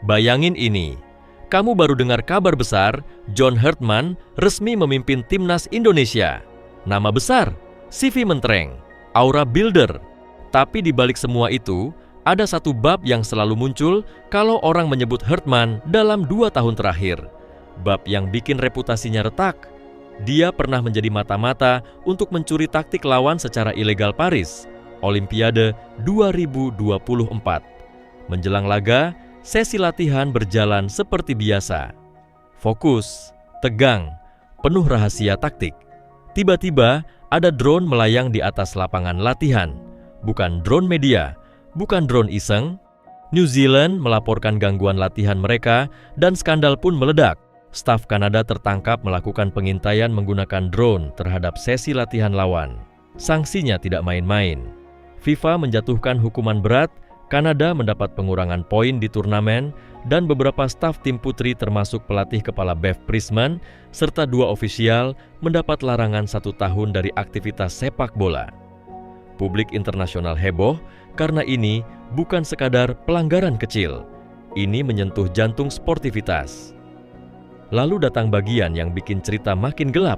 Bayangin ini, kamu baru dengar kabar besar, John Herdman resmi memimpin timnas Indonesia. Nama besar, CV mentereng, aura builder. Tapi di balik semua itu, ada satu bab yang selalu muncul kalau orang menyebut Herdman dalam 2 tahun terakhir. Bab yang bikin reputasinya retak. Dia pernah menjadi mata-mata untuk mencuri taktik lawan secara ilegal Paris, Olimpiade 2024. Menjelang laga, sesi latihan berjalan seperti biasa. Fokus, tegang, penuh rahasia taktik. Tiba-tiba ada drone melayang di atas lapangan latihan. Bukan drone media, bukan drone iseng. New Zealand melaporkan gangguan latihan mereka dan skandal pun meledak. Staf Kanada tertangkap melakukan pengintaian menggunakan drone terhadap sesi latihan lawan. Sanksinya tidak main-main. FIFA menjatuhkan hukuman berat, Kanada mendapat pengurangan poin di turnamen, dan beberapa staf tim putri termasuk pelatih kepala Bev Priestman serta 2 ofisial mendapat larangan 1 tahun dari aktivitas sepak bola. Publik internasional heboh karena ini bukan sekadar pelanggaran kecil. Ini menyentuh jantung sportivitas. Lalu datang bagian yang bikin cerita makin gelap.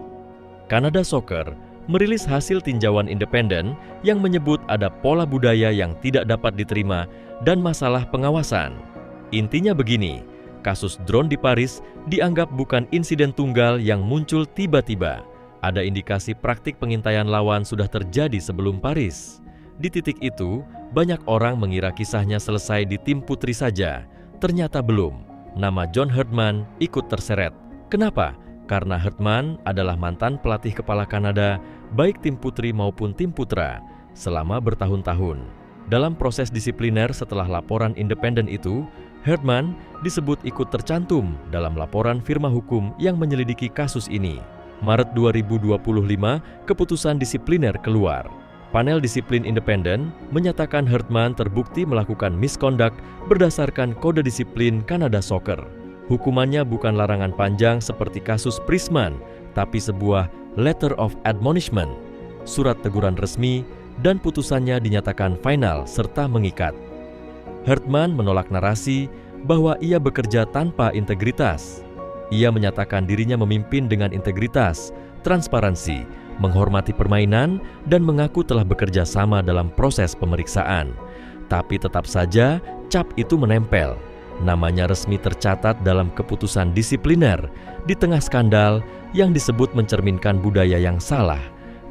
Canada Soccer merilis hasil tinjauan independen yang menyebut ada pola budaya yang tidak dapat diterima dan masalah pengawasan. Intinya begini, kasus drone di Paris dianggap bukan insiden tunggal yang muncul tiba-tiba. Ada indikasi praktik pengintaian lawan sudah terjadi sebelum Paris. Di titik itu, banyak orang mengira kisahnya selesai di tim putri saja. Ternyata belum. Nama John Herdman ikut terseret. Kenapa? Karena Herdman adalah mantan pelatih kepala Kanada, baik tim putri maupun tim putra, selama bertahun-tahun. Dalam proses disipliner setelah laporan independen itu, Herdman disebut ikut tercantum dalam laporan firma hukum yang menyelidiki kasus ini. Maret 2025, keputusan disipliner keluar. Panel disiplin independen menyatakan Herdman terbukti melakukan misconduct berdasarkan kode disiplin Canada Soccer. Hukumannya bukan larangan panjang seperti kasus Priestman, tapi sebuah letter of admonishment, surat teguran resmi, dan putusannya dinyatakan final serta mengikat. Herdman menolak narasi bahwa ia bekerja tanpa integritas. Ia menyatakan dirinya memimpin dengan integritas, transparansi, menghormati permainan, dan mengaku telah bekerja sama dalam proses pemeriksaan. Tapi tetap saja cap itu menempel. Namanya resmi tercatat dalam keputusan disipliner di tengah skandal yang disebut mencerminkan budaya yang salah,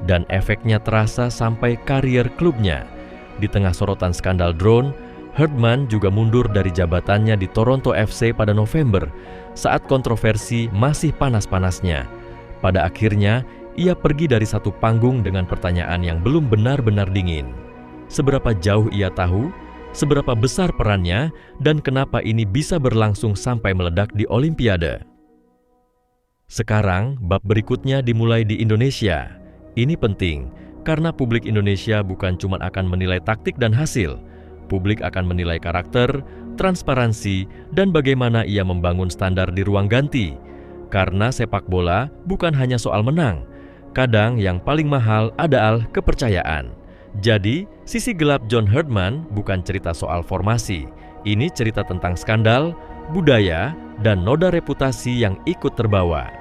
dan efeknya terasa sampai karier klubnya. Di tengah sorotan skandal drone, Herdman juga mundur dari jabatannya di Toronto FC pada November saat kontroversi masih panas-panasnya. Pada akhirnya, ia pergi dari satu panggung dengan pertanyaan yang belum benar-benar dingin. Seberapa jauh ia tahu, seberapa besar perannya, dan kenapa ini bisa berlangsung sampai meledak di Olimpiade. Sekarang, bab berikutnya dimulai di Indonesia. Ini penting, karena publik Indonesia bukan cuma akan menilai taktik dan hasil. Publik akan menilai karakter, transparansi, dan bagaimana ia membangun standar di ruang ganti. Karena sepak bola bukan hanya soal menang. Kadang yang paling mahal adalah kepercayaan. Jadi, sisi gelap John Herdman bukan cerita soal formasi. Ini cerita tentang skandal, budaya, dan noda reputasi yang ikut terbawa.